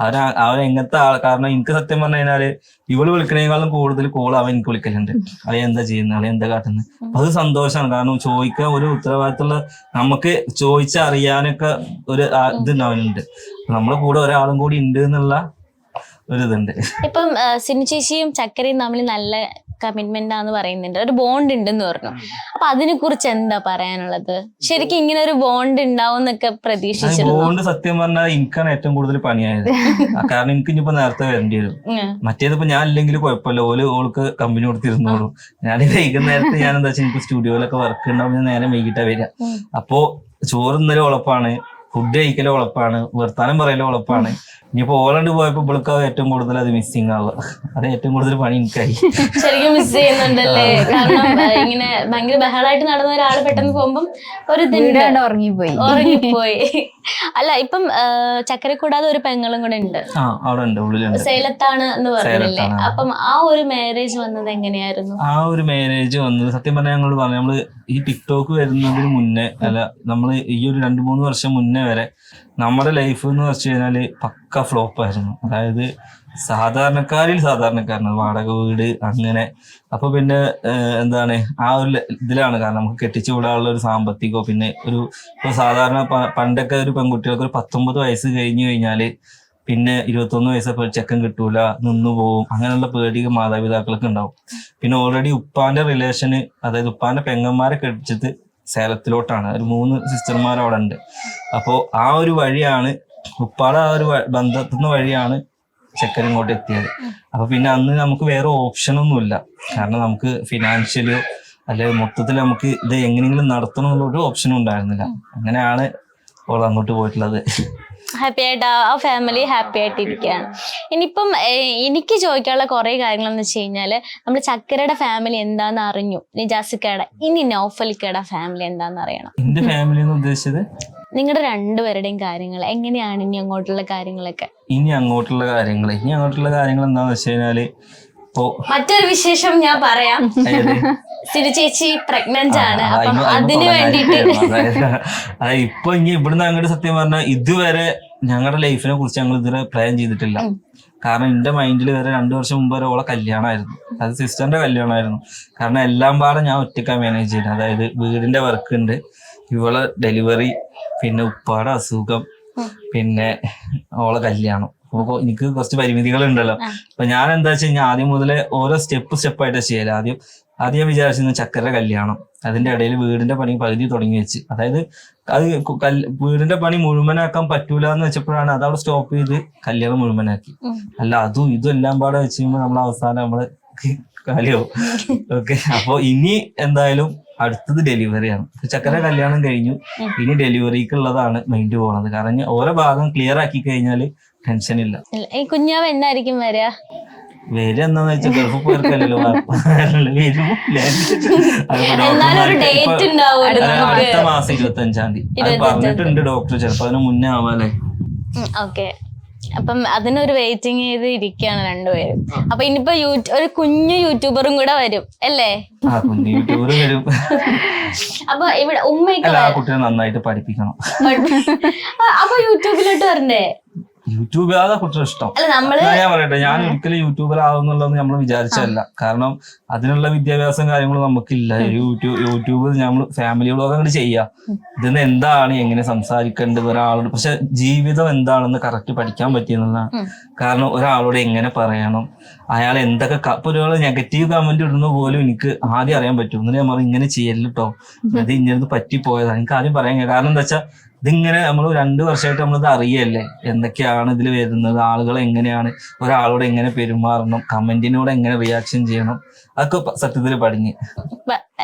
അവൻ എങ്ങനത്തെ കാരണം എനിക്ക് സത്യം പറഞ്ഞു കഴിഞ്ഞാല് ഇവള് വിളിക്കണേക്കാളും കൂടുതൽ കോൾ അവൻ എനിക്ക് വിളിക്കലുണ്ട്. അവൻ എന്താ ചെയ്യുന്നത്, അവൻ എന്താ കാട്ടുന്നത്. അത് സന്തോഷമാണ്. കാരണം ചോദിക്കാൻ ഒരു ഉത്തരവാദിത്തമുള്ള, നമുക്ക് ചോദിച്ചറിയാനൊക്കെ ഒരു ഇതുണ്ടാവുന്നുണ്ട്. നമ്മളെ കൂടെ ഒരാളും കൂടി ഉണ്ട് എന്നുള്ള ഒരിതുണ്ട്. ഇപ്പം സിനു ചേച്ചിയും ചക്കരയും തമ്മിൽ നല്ല കമ്മിറ്റ്മെന്റ് ആന്ന് പറയുന്നുണ്ട്, ഒരു ബോണ്ട് ഉണ്ടെന്ന് പറഞ്ഞു. അപ്പൊ അതിനെ കുറിച്ച് എന്താ പറയാനുള്ളത്? ശരിക്കും ഇങ്ങനെ ഒരു ബോണ്ട് ഉണ്ടാവും എന്നൊക്കെ പ്രതീക്ഷിച്ചിരുന്നു? ബോണ്ട് സത്യം പറഞ്ഞാൽ എനിക്കാണ് ഏറ്റവും കൂടുതൽ പണിയായത്. കാരണം എനിക്ക് ഇനിയിപ്പോ നേരത്തെ വരേണ്ടി വരും. മറ്റേതിപ്പോ ഞാൻ ഇല്ലെങ്കിൽ കുഴപ്പമില്ല, ഓൾക്ക് കമ്പനി കൊടുത്തിരുന്നോളൂ. ഞാൻ വൈകുന്നേരത്ത് ഞാൻ എന്താ വെച്ചാൽ എനിക്ക് സ്റ്റുഡിയോയിലൊക്കെ വർക്ക് ഉണ്ടാവും, നേരം വൈകിട്ടാ വരിക. അപ്പോ ചോറ് ഇന്നലെ ഉളപ്പാണ്, ഫുഡ് കഴിക്കലും ഉളപ്പാണ്, വർത്താനം പറയലും ഉളപ്പാണ്. ഇനിയിപ്പോ ഓളണ്ട് പോയപ്പോ ഇവൾക്ക് ഏറ്റവും കൂടുതൽ അത് മിസ്സിങ് ആവുക. അത് ഏറ്റവും കൂടുതൽ പണി എനിക്കായി. ശരിക്കും മിസ് ചെയ്യുന്നുണ്ടല്ലേ? കാരണം ഇങ്ങനെ ഭയങ്കര ബഹളായിട്ട് നടന്ന ഒരാള് പെട്ടെന്ന് പോകുമ്പം ഒരു ഉറങ്ങിപ്പോയി. അല്ല, ഇപ്പം ചക്കര കൂടാതെ ഒരു പെങ്ങളും കൂടെ ഉണ്ട്, അവിടെ ഉണ്ട്, ഉള്ളിലുണ്ട്, സേലത്താണ് എന്ന് പറഞ്ഞില്ലേ? അപ്പം ആ ഒരു മാരേജ് വന്നത് എങ്ങനെയായിരുന്നു? ആ ഒരു മാരേജ് വന്നത് സത്യം പറഞ്ഞാൽ ഞങ്ങളോട് പറഞ്ഞു, നമ്മള് ഈ ടിക്ടോക്ക് വരുന്നതിന് മുന്നേ, അല്ല നമ്മള് ഈ ഒരു 2-3 വർഷം മുന്നേ വരെ നമ്മുടെ ലൈഫ് എന്ന് വെച്ച് കഴിഞ്ഞാല് പക്ക ഫ്ലോപ്പായിരുന്നു. അതായത് സാധാരണക്കാരനാണ്, വാടക വീട് അങ്ങനെ. അപ്പൊ പിന്നെ എന്താണ് ആ ഒരു ഇതിലാണ്, കാരണം നമുക്ക് കെട്ടിച്ചു വിടാനുള്ള ഒരു സാമ്പത്തികമോ, പിന്നെ ഇപ്പൊ സാധാരണ പണ്ടൊക്കെ ഒരു പെൺകുട്ടികൾക്ക് ഒരു 19 വയസ്സ് കഴിഞ്ഞു കഴിഞ്ഞാല് പിന്നെ 21 വയസ്സൊക്കെ ചെക്കൻ കിട്ടൂല, നിന്നു പോവും, അങ്ങനെയുള്ള പേടികൾ മാതാപിതാക്കൾക്ക് ഉണ്ടാവും. പിന്നെ ഓൾറെഡി ഉപ്പാന്റെ റിലേഷന്, അതായത് ഉപ്പാന്റെ പെങ്ങന്മാരെ കെട്ടിച്ചത് സേലത്തിലോട്ടാണ്. ഒരു 3 സിസ്റ്റർമാർ അവിടെ ഉണ്ട്. അപ്പോ ആ ഒരു വഴിയാണ്, ഉപ്പാടെ ആ ഒരു ബന്ധത്തുനിന്ന് വഴിയാണ് ചെക്കൻ ഇങ്ങോട്ട് എത്തിയത്. അപ്പൊ പിന്നെ അന്ന് നമുക്ക് വേറെ ഓപ്ഷനൊന്നുമില്ല, കാരണം നമുക്ക് ഫിനാൻഷ്യലോ അല്ലെങ്കിൽ മൊത്തത്തിൽ നമുക്ക് ഇത് എങ്ങനെയെങ്കിലും നടത്തണമെന്നുള്ള ഒരു ഓപ്ഷനും ഉണ്ടായിരുന്നില്ല. അങ്ങനെയാണ് ഓൾ അങ്ങോട്ട് പോയിട്ടുള്ളത്. ഹാപ്പി ആയിട്ട് ആ ഫാമിലി ഹാപ്പി ആയിട്ടിരിക്കുകയാണ്. ഇനിയിപ്പം എനിക്ക് ചോദിക്കാനുള്ള കുറെ കാര്യങ്ങളെന്ന് വെച്ച് കഴിഞ്ഞാല്, നമ്മൾ ചക്കരയുടെ ഫാമിലി എന്താന്ന് അറിഞ്ഞു, നിജാസിക്കയുടെ, ഇനി നൗഫലിക്കയുടെ ഫാമിലി എന്താന്ന് അറിയണം. എന്റെ ഫാമിലി എന്ന് ഉദ്ദേശിച്ചത് നിങ്ങളുടെ രണ്ടുപേരുടെയും കാര്യങ്ങൾ എങ്ങനെയാണ് ഇനി അങ്ങോട്ടുള്ള കാര്യങ്ങളൊക്കെ? ഇനി അങ്ങോട്ടുള്ള കാര്യങ്ങൾ എന്താന്ന് വെച്ച് കഴിഞ്ഞാല്, ഇപ്പോ മറ്റൊരു വിശേഷം ഞാൻ പറയാം. സിരി ചേച്ചി പ്രഗ്നന്റ് ആണ്. അപ്പം അതിന് വേണ്ടിട്ട് അതായത് ഇപ്പൊ ഇനി ഇവിടുന്ന് അങ്ങോട്ട് സത്യം പറഞ്ഞാൽ ഇതുവരെ ഞങ്ങളുടെ ലൈഫിനെ കുറിച്ച് ഞങ്ങൾ ഇതുവരെ പ്ലാൻ ചെയ്തിട്ടില്ല. കാരണം എന്റെ മൈൻഡിൽ വരെ 2 വർഷം മുമ്പ് വരെ ഓളെ കല്യാണമായിരുന്നു, അത് സിസ്റ്ററിന്റെ കല്യാണമായിരുന്നു. കാരണം എല്ലാം പാടെ ഞാൻ ഒറ്റയ്ക്കാണ് മാനേജ് ചെയ്യുന്നത്. അതായത് വീടിന്റെ വർക്ക് ഉണ്ട്, ഇവളെ ഡെലിവറി, പിന്നെ ഉപ്പാടെ അസുഖം, പിന്നെ ഓളെ കല്യാണം. അപ്പൊ എനിക്ക് കുറച്ച് പരിമിതികൾ ഉണ്ടല്ലോ. അപ്പൊ ഞാൻ എന്താ വെച്ച് കഴിഞ്ഞാൽ ആദ്യം മുതലേ ഓരോ സ്റ്റെപ്പായിട്ട് ചെയ്യല്. ആദ്യം ഞാൻ വിചാരിച്ചിരുന്നു ചക്കര കല്യാണം, അതിന്റെ ഇടയിൽ വീടിന്റെ പണി പകുതി തുടങ്ങി വെച്ച്, അതായത് അത് വീടിന്റെ പണി മുഴുവനാക്കാൻ പറ്റൂല എന്ന് വെച്ചപ്പോഴാണ് അത് അവിടെ സ്റ്റോപ്പ് ചെയ്ത് കല്യാണം മുഴുവനാക്കി. അല്ല അതും ഇതും എല്ലാം പാടെ വെച്ച് കഴിയുമ്പോൾ നമ്മൾ അവസാനം നമ്മള് കാലിയാവും. ഓക്കെ, അപ്പൊ ഇനി എന്തായാലും അടുത്തത് ഡെലിവറിയാണ്. ചക്കര കല്യാണം കഴിഞ്ഞു, ഇനി ഡെലിവറിക്കുള്ളതാണ് മൈൻഡ് പോണത്. കാരണം ഓരോ ഭാഗം ക്ലിയർ ആക്കി കഴിഞ്ഞാല് ടെൻഷൻ ഇല്ല. ഈ കുഞ്ഞാവ് എന്നായിരിക്കും വരിക എന്താന്ന് വെച്ചാൽ ഗൾഫ് പോയർക്കല്ലോ അടുത്ത മാസം 25-ാം തീയതി അത് പറഞ്ഞിട്ടുണ്ട് ഡോക്ടർ. ചിലപ്പോ അതിന് മുന്നേ ആവാല്ലേ. ഓക്കെ, അപ്പം അതിനൊരു വെയിറ്റിംഗ് ചെയ്ത് ഇരിക്കുകയാണ് രണ്ടുപേരും. അപ്പൊ ഇനിയിപ്പോ ഒരു കുഞ്ഞു യൂട്യൂബറും കൂടെ വരും അല്ലേ? കുഞ്ഞു യൂട്യൂബർ വരും. അപ്പൊ ഇവിടെ ഉമ്മയൊക്കെ ആ കുട്ടിയെ നന്നായിട്ട് പഠിപ്പിക്കണം. അപ്പൊ യൂട്യൂബിലോട്ട് വരണ്ടേ? യൂട്യൂബ് അതാ കുട്ടിയുടെ ഇഷ്ടം. ഞാൻ പറയട്ടെ, ഞാൻ ഒരിക്കലും യൂട്യൂബർ ആവുന്നുള്ളത് നമ്മൾ വിചാരിച്ചല്ല. കാരണം അതിനുള്ള വിദ്യാഭ്യാസം കാര്യങ്ങളും നമുക്കില്ല. യൂട്യൂബ് നമ്മൾ ഫാമിലി വ്ളോഗ് അങ്ങോട്ട് ചെയ്യാം. ഇതിന്ന് എന്താണ്, എങ്ങനെ സംസാരിക്കേണ്ടത് ഒരാളോട്, പക്ഷെ ജീവിതം എന്താണെന്ന് കറക്റ്റ് പഠിക്കാൻ പറ്റിയെന്നുള്ളതാണ്. കാരണം ഒരാളോട് എങ്ങനെ പറയണം, അയാൾ എന്തൊക്കെ ഇപ്പൊ ഒരാൾ നെഗറ്റീവ് കമന്റ് ഇടുന്ന പോലും എനിക്ക് ആദ്യം അറിയാൻ പറ്റും. എന്നിട്ട് ഞാൻ പറഞ്ഞു ഇങ്ങനെ ചെയ്യല്ലോ, അത് ഇങ്ങനെ പറ്റിപ്പോയതാണ് എനിക്ക് ആദ്യം പറയാൻ. കാരണം എന്താ വെച്ചാൽ ഇതിങ്ങനെ നമ്മൾ 2 വർഷമായിട്ട് നമ്മളിത് അറിയല്ലേ, എന്തൊക്കെയാണ് ഇതിൽ വരുന്നത്, ആളുകൾ എങ്ങനെയാണ്, ഒരാളോട് എങ്ങനെ പെരുമാറണം, കമന്റിനോട് എങ്ങനെ റിയാക്ഷൻ ചെയ്യണം, അതൊക്കെ സത്യത്തിൽ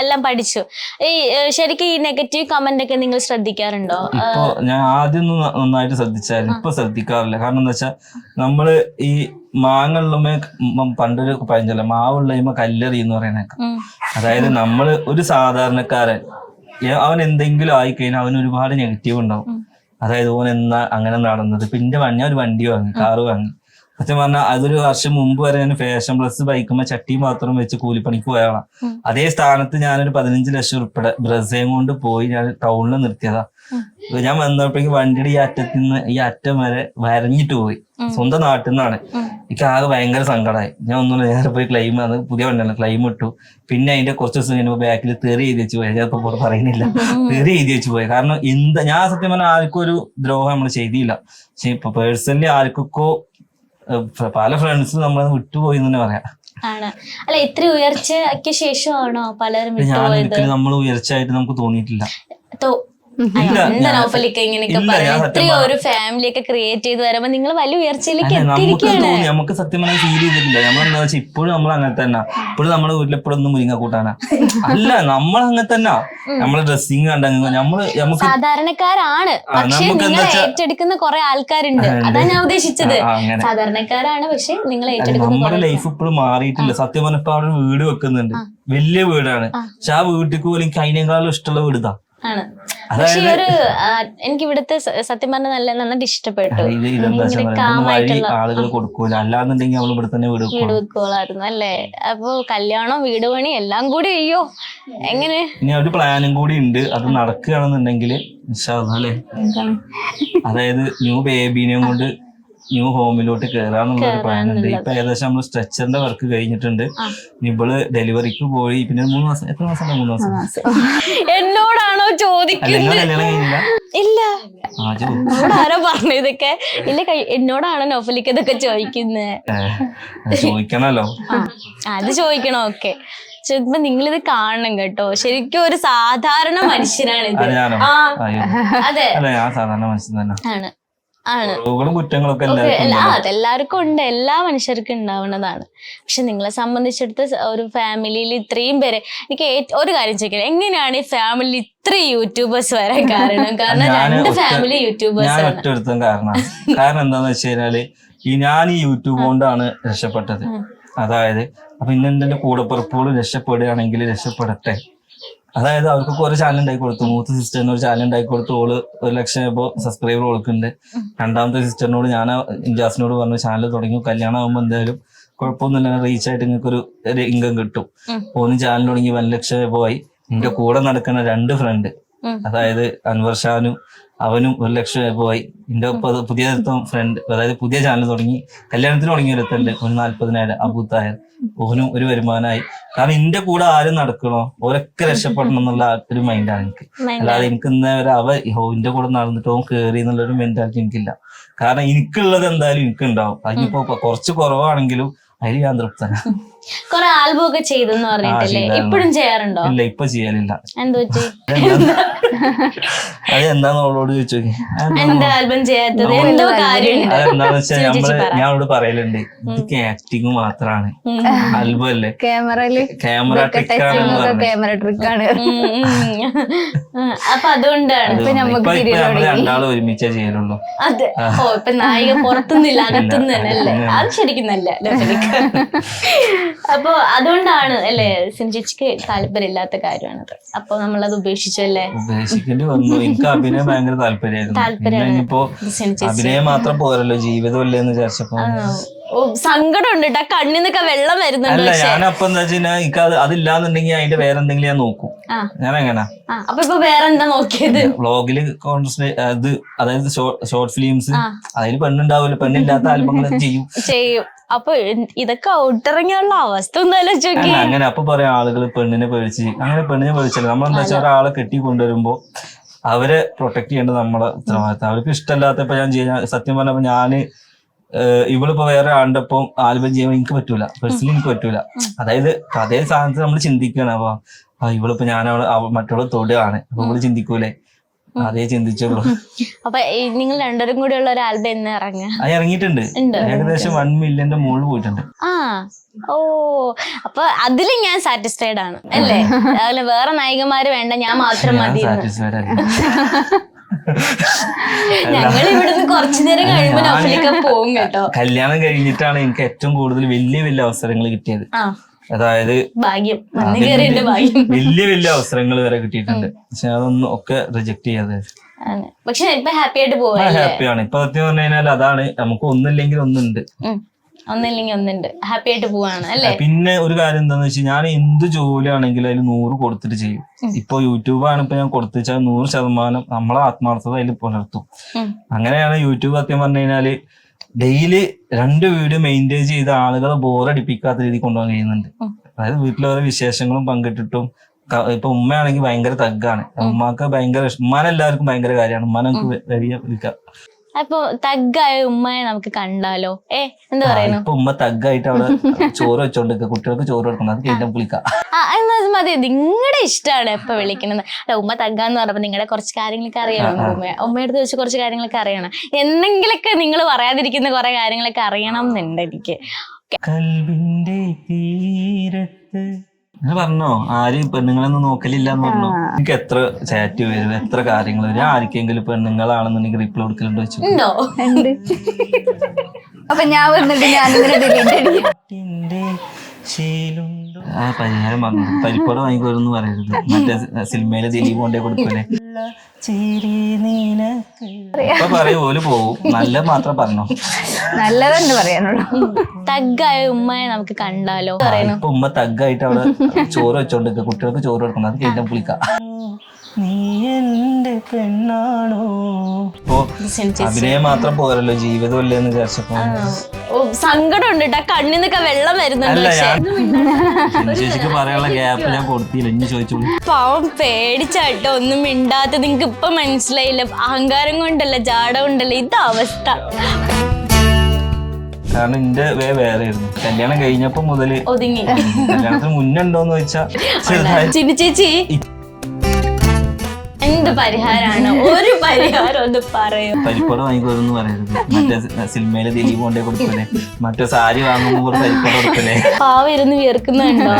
എല്ലാം പഠിച്ചു. ഈ ശരിക്കും ഈ നെഗറ്റീവ് കമന്റ് ഒക്കെ നിങ്ങൾ ശ്രദ്ധിക്കാറുണ്ടോ? ഇപ്പൊ ഞാൻ ആദ്യം നന്നായിട്ട് ശ്രദ്ധിച്ചായിരുന്നു, ഇപ്പൊ ശ്രദ്ധിക്കാറില്ല. കാരണം എന്താ വെച്ചാൽ നമ്മള് ഈ മാങ്ങുള്ളമേ പണ്ടൊരു പഴഞ്ചൊല്ല, മാവുള്ളമ കല്ലെറി എന്ന് പറയുന്നേക്കാം. അതായത് നമ്മള് ഒരു സാധാരണക്കാരൻ അവൻ എന്തെങ്കിലും ആയിക്കഴിഞ്ഞാൽ അവന് ഒരുപാട് നെഗറ്റീവ് ഉണ്ടാവും. അതായത് ഓൻ എന്നാ അങ്ങനെ നടന്നത്. പിന്നെ ഞാൻ ഒരു വണ്ടി വാങ്ങി, കാറ് വാങ്ങി. സത്യം പറഞ്ഞാൽ അതൊരു വർഷം മുമ്പ് വരെ ഞാൻ ഫാഷൻ പ്ലസ് ബൈക്കുമ്പോ ചട്ടി മാത്രം വെച്ച് കൂലിപ്പണിക്ക് പോയാളാണ്. അതേ സ്ഥാനത്ത് ഞാനൊരു 15 ലക്ഷം ഉൾപ്പെടെ ബ്രസയും കൊണ്ട് പോയി ഞാൻ ടൗണിൽ നിർത്തിയതാ. ഞാൻ വന്നപ്പോഴേക്ക് വണ്ടിയുടെ ഈ അറ്റത്തിൽ നിന്ന് ഈ അറ്റം വരെ വരഞ്ഞിട്ട് പോയി, സ്വന്തം നാട്ടിൽ നിന്നാണ്. എനിക്ക് ആകെ ഭയങ്കര സങ്കടമായി. ഞാൻ ഒന്നുകൂടെ നേരെ പോയി ക്ലെയിം, അത് പുതിയ വണ്ടിയാണ്, ക്ലെയിം ഇട്ടു. പിന്നെ അതിന്റെ കുറച്ച് ദിവസം കഴിഞ്ഞപ്പോൾ ബാക്കിൽ തെറി എഴുതി വെച്ച് പോയി. ഞാനിപ്പോ പറയുന്നില്ല, തെറി എഴുതി വെച്ച് പോയി. കാരണം ഞാൻ സത്യം പറഞ്ഞാൽ ആർക്കും ഒരു ദ്രോഹം നമ്മൾ ചെയ്തില്ല. പക്ഷെ ഇപ്പൊ പേഴ്സണലി ആർക്കൊക്കെ പല ഫ്രണ്ട്സ് നമ്മളെ വിട്ടുപോയി എന്ന് തന്നെ പറയാം. ആണ് അല്ല, ഇത്ര ഉയർച്ചയ്ക്ക് ശേഷമാണോ പലരും നമ്മൾ ഉയർച്ചയായിട്ട് നമുക്ക് തോന്നിയിട്ടില്ല. ഒരു ഫാമിലി ഒക്കെ ക്രിയേറ്റ് ചെയ്ത് വരുമ്പോ നിങ്ങൾ വലിയ ഉയർച്ചയിലേക്ക് എത്തിയിരിക്കുകയാണ്. നമുക്ക് സത്യം പറഞ്ഞാൽ ഫീൽ ചെയ്തിട്ടില്ല. നമ്മളെന്താ വെച്ചാൽ ഇപ്പോഴും നമ്മൾ അങ്ങനെ തന്നെ, ഇപ്പോഴും നമ്മുടെ വീട്ടിൽ എപ്പോഴും ഒന്നും മുരിങ്ങ കൂട്ടാനാ അല്ല, നമ്മൾ അങ്ങനെ തന്നെ. നമ്മളെ ഡ്രസ്സിങ് കണ്ടെങ്കിൽ നമുക്ക് സാധാരണക്കാരാണ്, പക്ഷെ നിങ്ങൾ ഏറ്റെടുക്കുന്ന കുറെ ആൾക്കാരുണ്ട്. അതാ ഞാൻ ഉദ്ദേശിച്ചത്. സാധാരണക്കാരാണ്, പക്ഷെ നിങ്ങൾ ഏറ്റെടുക്കുന്ന നമ്മുടെ ലൈഫ് ഇപ്പോഴും മാറിയിട്ടില്ല. സത്യം പറഞ്ഞപ്പോ അവിടെ വീട് വെക്കുന്നുണ്ട്, വലിയ വീടാണ്. പക്ഷെ ആ വീട്ടിൽ പോലും എനിക്ക് അതിനേക്കാളും ഇഷ്ടമുള്ള വീടുതാ. ആണ്. പക്ഷെ ഈ ഒരു എനിക്ക് ഇവിടുത്തെ സത്യം പറഞ്ഞ നന്നായിട്ട് ഇഷ്ടപ്പെട്ടു. ആളുകൾ കൊടുക്കൂല, അല്ലാന്നുണ്ടെങ്കിൽ നമ്മൾ ഇവിടെ തന്നെ വീട് വെക്കോളായിരുന്നു അല്ലേ. അപ്പൊ കല്യാണം, വീട് പണി എല്ലാം കൂടി അയ്യോ എങ്ങനെ. ഇനി ഒരു പ്ലാനും കൂടി ഉണ്ട്, അത് നടക്കുകയാണെന്നുണ്ടെങ്കിൽ അല്ലേ, അതായത് ന്യൂ ബേബീനെയും കൊണ്ട് ന്യൂ ഹോമിലോട്ട് കയറാന്നുള്ള ഒരു പ്ലാൻ ഉണ്ട്. ഇപ്പൊ ഏകദേശം നമ്മള് സ്ട്രെച്ചറിന്റെ വർക്ക് കഴിഞ്ഞിട്ടുണ്ട്. ഇവള് ഡെലിവറിക്ക് പോയി, പിന്നെ 3 മാസം, എത്ര മാസം? 3 മാസം. എന്നോടാണോ ചോദിക്കുന്നത്? കല്യാണം കഴിഞ്ഞില്ല? ഇല്ല, ആരോ പറഞ്ഞു ഇതൊക്കെ? ഇല്ല, എന്നോടാണോ നൗഫലിക്ക് ഇതൊക്കെ ചോദിക്കുന്നത്? ചോദിക്കണല്ലോ, അത് ചോദിക്കണോ? ഓക്കെ, ഇപ്പൊ നിങ്ങളിത് കാണണം കേട്ടോ. ശരിക്കും ഒരു സാധാരണ മനുഷ്യനാണിത്. അതെ, ഞാൻ സാധാരണ മനുഷ്യൻ തന്നെ ആണ് ആണ്. കുറ്റങ്ങളൊക്കെ അതെല്ലാവർക്കും ഉണ്ട്, എല്ലാ മനുഷ്യർക്കും ഉണ്ടാവുന്നതാണ്. പക്ഷെ നിങ്ങളെ സംബന്ധിച്ചിടത്ത് ഒരു ഫാമിലിയിൽ ഇത്രയും പേര്, എനിക്ക് ഒരു കാര്യം ചോദിക്കണം, എങ്ങനെയാണ് ഈ ഫാമിലി ഇത്രയും യൂട്യൂബേഴ്സ് വരാൻ കാരണം? കാരണം 2 ഫാമിലി യൂട്യൂബേഴ്സ് ആണ്. കാരണം എന്താന്ന് വെച്ച് കഴിഞ്ഞാല് ഞാൻ ഈ യൂട്യൂബ് കൊണ്ടാണ് രക്ഷപ്പെട്ടത്. അതായത് അപ്പൊ ഇന്നെന്റെ കൂടപ്പിറപ്പുകളും രക്ഷപ്പെടുകയാണെങ്കിൽ രക്ഷപ്പെടട്ടെ. അതായത് അവർക്കൊക്കെ ഒരു ചാനൽ ഉണ്ടാക്കി കൊടുത്തു. മൂത്ത സിസ്റ്ററിന് ഒരു ചാനൽ ഉണ്ടാക്കി കൊടുത്തു. ഓള് 1 ലക്ഷം ഇപ്പോ സബ്സ്ക്രൈബർ കൊടുക്കുന്നുണ്ട്. രണ്ടാമത്തെ സിസ്റ്ററിനോട് ഞാൻ ഇൻജാസിനോട് പറഞ്ഞു ചാനൽ തുടങ്ങി, കല്യാണം ആകുമ്പോൾ എന്തായാലും കുഴപ്പമൊന്നുമില്ല, റീച്ച് ആയിട്ട് നിങ്ങൾക്ക് ഒരു ഇൻകം കിട്ടും. ഓന് ചാനൽ തുടങ്ങി 1 ലക്ഷം പോയി. എന്റെ കൂടെ നടക്കുന്ന 2 ഫ്രണ്ട്, അതായത് അൻവർ ഷാനും അവനും 1 ലക്ഷം പോയി. എന്റെ പുതിയ ഫ്രണ്ട്, അതായത് പുതിയ ചാനൽ തുടങ്ങി, കല്യാണത്തിന് തുടങ്ങിയ ഒരുത്തുണ്ട്, 40,000 അബൂത്തായർ, ഓനും ഒരു വരുമാനമായി. കാരണം എന്റെ കൂടെ ആരും നടക്കണോ ഓരൊക്കെ രക്ഷപ്പെടണം എന്നുള്ള ഒരു മൈൻഡാണ് എനിക്ക്. അല്ലാതെ എനിക്ക് എന്റെ കൂടെ നടന്നിട്ട് ഓൻ കേറി എന്നുള്ളൊരു മെന്റാലിറ്റി എനിക്കില്ല. കാരണം എനിക്കുള്ളത് എന്തായാലും എനിക്കുണ്ടാവും. അതിനിപ്പോ കുറച്ച് കുറവാണെങ്കിലും അതിൽ ഞാൻ തൃപ്തനാ. കൊറേ ആൽബം ഒക്കെ ചെയ്തെന്ന് പറഞ്ഞിട്ടില്ലേ, ഇപ്പോഴും ചെയ്യാറുണ്ടോ? ഇല്ല, ഇപ്പൊ ചെയ്യലില്ല. എന്ത് പറ്റി? അതെന്താന്ന് അവളോട് ചോദിച്ചു. എന്താ ആൽബം ചെയ്യാത്തത്? എന്തോ കാര്യമുണ്ട്. അതെന്താന്ന് വെച്ചാൽ ഞാൻ അവളോട് പറയലുണ്ട്, ഇതൊക്കെ ആക്ടിങ് മാത്രാണ്, ആൽബം അല്ലേ, ക്യാമറ ട്രിക്കാണ്. അപ്പൊ അതുകൊണ്ടാണ് നമ്മള് 2 ഒരുമിച്ചേ ചെയ്യലുള്ളൂ. അതെ. ഓ, ഇപ്പൊ നായിക പുറത്തുനിന്നില്ല അകത്തുനിന്ന് തന്നെ അല്ലേ? അത് ശരിക്കും നല്ല. അപ്പൊ അതുകൊണ്ടാണ് അല്ലേ സിൻചേച്ചിക്ക് താല്പര്യമില്ലാത്ത കാര്യമാണത്. അപ്പൊ നമ്മളത് ഉപേക്ഷിച്ചല്ലേ? ഉപേക്ഷിക്കേണ്ടി വന്നു. എനിക്ക് അഭിനയം ഭയങ്കര താല്പര്യമായിരുന്നു. ഇനിയിപ്പോ അഭിനയം മാത്രം പോരല്ലോ, ജീവിതമല്ലേ എന്ന് വിചാരിച്ചപ്പോ സങ്കടം ഉണ്ട്. കണ്ണിന്നൊക്കെ വെള്ളം വരുന്നുണ്ട്. അല്ല, ഞാനപ്പൊ എന്താ വെച്ചാൽ എനിക്ക് അതില്ലാന്നുണ്ടെങ്കിൽ അതിന്റെ വേറെ എന്തെങ്കിലും ഞാൻ നോക്കും. ഞാൻ എങ്ങനാ അപ്പൊ ഇപ്പൊ വേറെ എന്താ നോക്കിയത്? വ്ളോഗില് അത്, അതായത് ഷോർട്ട് ഫിലിംസ്, അതിന് പെണ്ണുണ്ടാവില്ല, പെണ്ണില്ലാത്ത ആൽബങ്ങൾ ചെയ്യും. അപ്പൊ ഇതൊക്കെ ഔട്ടിറങ്ങിയുള്ള അവസ്ഥ ഒന്നല്ലോ ചോദിക്ക. അങ്ങനെ അപ്പൊ പറയാം ആളുകൾ പെണ്ണിനെ പേടിച്ച്. അങ്ങനെ പെണ്ണിനെ പേടിച്ചല്ല, നമ്മളെന്താ വെച്ചാൽ ഒരാളെ കെട്ടി കൊണ്ടുവരുമ്പോ അവരെ പ്രൊട്ടക്ട് ചെയ്യേണ്ടത് നമ്മളെ ഉത്തരവാദിത്തം. അവർക്ക് ഇഷ്ടമല്ലാത്തപ്പോ ഞാൻ ചെയ്യാൻ, സത്യം പറഞ്ഞപ്പോ ഞാന് ഇവളിപ്പോ വേറെ ആളുടെ ഒപ്പം ആൽബം ചെയ്യുമ്പോൾ എനിക്ക് പറ്റൂല, പേഴ്സണലി എനിക്ക് പറ്റൂല. അതായത് അതേ സ്ഥാനത്ത് നമ്മൾ ചിന്തിക്കുകയാണ്. അപ്പൊ ഇവളിപ്പോ ഞാൻ മറ്റുള്ള തൊടുകയാണ്, അപ്പൊ ഇവള് ചിന്തിക്കൂലേ, അതേ ചിന്തിച്ചുള്ളൂ. അപ്പൊ നിങ്ങൾ 2 കൂടെ ഉള്ള ഒരു ആൽബം എന്ന് ഇറങ്ങിയിട്ടുണ്ട്, ഏകദേശം 1 മില്യന്റെ മുകളിൽ പോയിട്ടുണ്ട്. ഓ, അപ്പൊ അതില് ഞാൻ സാറ്റിസ്ഫൈഡ് ആണ് അല്ലേ? അതുപോലെ വേറെ നായികമാര് വേണ്ട, ഞാൻ മാത്രം മതി. ഞങ്ങൾ ഇവിടുന്ന് കുറച്ചു നേരം കഴിയുമ്പോ നൗഫലിക്ക പോകും കേട്ടോ. കല്യാണം കഴിഞ്ഞിട്ടാണ് എനിക്ക് ഏറ്റവും കൂടുതൽ വലിയ അവസരങ്ങൾ കിട്ടിയത്. അതായത് ഭാഗ്യം, വലിയ അവസരങ്ങൾ വരെ കിട്ടിയിട്ടുണ്ട്. പക്ഷെ അതൊന്നും ഒക്കെ റിജക്ട് ചെയ്യാതെ. പക്ഷെ ഇപ്പൊ ഹാപ്പി ആയിട്ട് പോവാ. ഹാപ്പിയാണ് ഇപ്പൊ. സത്യം പറഞ്ഞു കഴിഞ്ഞാൽ അതാണ്, നമുക്ക് ഒന്നില്ലെങ്കിൽ ഒന്നുണ്ട്, ഹാപ്പി ആയിട്ട് പോവാണ് അല്ലേ? പിന്നെ ഒരു കാര്യം എന്താന്ന് വെച്ചാൽ ഞാൻ എന്ത് ജോലിയാണെങ്കിലും അതിൽ 100 കൊടുത്തിട്ട് ചെയ്യും. ഇപ്പൊ യൂട്യൂബാണ് ഇപ്പൊ ഞാൻ കൊടുത്തുവെച്ചാൽ 100% നമ്മളെ ആത്മാർത്ഥത അതിൽ പുലർത്തും. അങ്ങനെയാണ് യൂട്യൂബ്. സത്യം പറഞ്ഞു കഴിഞ്ഞാല് ഡെയിലി 2 വീഡിയോ മെയിൻറ്റെയിൻ ചെയ്ത ആളുകളെ ബോറടിപ്പിക്കാത്ത രീതിയിൽ കൊണ്ടുപോകാൻ കഴിയുന്നുണ്ട്. അതായത് വീട്ടിലെ ഓരോ വിശേഷങ്ങളും പങ്കിട്ടിട്ടും. ഇപ്പൊ ഉമ്മയാണെങ്കിൽ ഭയങ്കര തഗ്ഗാണ്, ഉമ്മാക്ക് ഭയങ്കര, ഉമ്മാനെല്ലാവർക്കും ഭയങ്കര കാര്യമാണ്, ഉമ്മാനെ നമുക്ക് വലിയ വിളിക്കാം. അപ്പൊ തഗ്ഗായ ഉമ്മയെ നമുക്ക് കണ്ടാലോ? എന്താ പറയുന്നു? ഇപ്പൊ ഉമ്മ തഗ്ഗായിട്ട് അവിടെ ചോറ് വെച്ചോണ്ടിരിക്കുക, കുട്ടികൾക്ക് ചോറ് കൊടുക്കണം, അത് കഴിഞ്ഞാൽ വിളിക്കാം. എന്നാ മതി, നിങ്ങളുടെ ഇഷ്ടമാണ് എപ്പൊ വിളിക്കുന്നത്. ഉമ്മ തഗ്ഗാന്ന് പറഞ്ഞപ്പോ നിങ്ങളുടെ കുറച്ച് കാര്യങ്ങളൊക്കെ അറിയണം. ഉമ്മയുടെ വെച്ച് കുറച്ച് കാര്യങ്ങളൊക്കെ അറിയണം. എന്തെങ്കിലൊക്കെ നിങ്ങൾ പറയാതിരിക്കുന്ന കുറെ കാര്യങ്ങളൊക്കെ അറിയണം എന്നുണ്ട് എനിക്ക്. പറഞ്ഞോ, ആരും പെണ്ണുങ്ങളൊന്നും നോക്കലില്ല എന്ന് പറഞ്ഞോ? എനിക്ക് എത്ര ചാറ്റ് വരും, എത്ര കാര്യങ്ങൾ വരും. ആർക്കെങ്കിലും പെണ്ണുങ്ങളാണെന്നുണ്ടെങ്കിൽ റിപ്ലൈ കൊടുക്കലുണ്ടോ വെച്ചോ? അപ്പൊ ഞാൻ വന്നിട്ട് ഞാനിങ്ങനെ ആ പരിഹാരം പറഞ്ഞു. പരിപ്പോടെ വാങ്ങിക്കോരെന്ന് പറയരുത്. മറ്റേ സിനിമയിലെ ദിലീപ് കൊണ്ടേ കൊടുക്കൂലേ. ഇപ്പൊ പറയും ഓല് പോവും. നല്ല മാത്രം പറഞ്ഞോ. നല്ലതന്നെ പറയാനുള്ളൂ. തഗ്ഗായ ഉമ്മയെ നമുക്ക് കണ്ടാലോ പറയുന്നു. ഇപ്പൊ ഉമ്മ തഗ്ഗായിട്ട് അവിടെ ചോറ് വെച്ചോണ്ടിരിക്കുക. കുട്ടികൾക്ക് ചോറ് കൊടുക്കണം. അത് കഴിഞ്ഞാൽ പുളിക്കാം. നീ എന്റെ പെണ്ണാണോ. ഇപ്പൊ അഭിനയം മാത്രം പോരല്ലോ, ജീവിതം അല്ലേന്ന് വിചാരിച്ചപ്പോ സങ്കടം ഉണ്ട് കേട്ടോ. കണ്ണിന്നൊക്കെ വെള്ളം വരുന്നുണ്ട്. അല്ല ചേച്ചിക്ക് പറയാനുള്ള ഗ്യാപ്പ് ഞാൻ കൊടുത്തില്ല. ഇനി ചോദിച്ചോളൂ. പാവം പേടിച്ചാട്ടോ ഒന്നും മിണ്ടാത്ത. നിങ്ങക്ക് ഇപ്പൊ മനസ്സിലായില്ല. അഹങ്കാരം കൊണ്ടല്ല, ജാട കൊണ്ടല്ല, ഇത് അവസ്ഥ. കാരണം എന്റെ വേറെ ആയിരുന്നു. കല്യാണം കഴിഞ്ഞപ്പോ മുതല് ഒതുങ്ങി. കല്യാണത്തിന് മുന്നുണ്ടോന്ന് ചോദിച്ചാ ചിരി ചേച്ചി എന്ത് പരിഹാരാണ്? ഒരു പരിഹാരം ഒന്ന് പറയൂ. പരിപ്പോടെ വാങ്ങിക്കോരെന്ന് പറയരുത്. മറ്റേ സിനിമയിലെ ദിലീപ് കൊണ്ടേ കൊടുക്കൂലേ. മറ്റേ സാരി വാങ്ങുമ്പോൾ പരിപ്പോടെ കൊടുക്കൂലേ. പാവം ഇരുന്ന് വിയർക്കുന്നുണ്ടോ?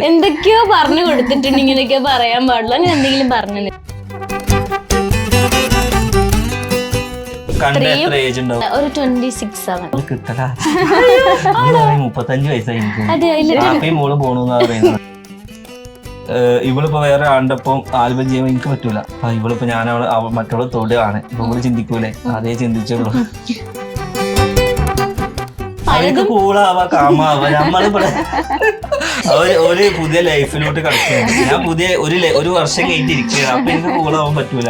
എന്തൊക്കെയോ പറഞ്ഞു കൊടുത്തിട്ടുണ്ട്. ഇങ്ങനെയൊക്കെയോ പറയാൻ പാടില്ല. അങ്ങനെ എന്തെങ്കിലും പറഞ്ഞു. കണ്ട എത്ര ഏജ് ഉണ്ടാവും? ഒരു 26-7 കിട്ടലാ. 35 വയസ്സായി എനിക്ക്. അതെ, ആപ്പയും മോള് പോണെന്നാ പറയുന്നത്. ഇവളിപ്പോ വേറെ ആണ്ടപ്പം ആൽബം ചെയ്യുമ്പോൾ എനിക്ക് പറ്റൂല. ഇവളിപ്പോ ഞാൻ മറ്റുള്ള തൊടുകയാണ്. ഇവള് ചിന്തിക്കൂലേ, അതേ ചിന്തിച്ചുള്ളൂ. അവർക്ക് കൂളാവാ, കാമാവാ. നമ്മളിവിടെ ഒരു പുതിയ ലൈഫിലോട്ട് കിടക്കുകയാണ്. ഞാൻ പുതിയ ഒരു വർഷം കഴിഞ്ഞിരിക്കുകയാണ്. അപ്പൊ എനിക്ക് കൂളാവാൻ പറ്റൂല.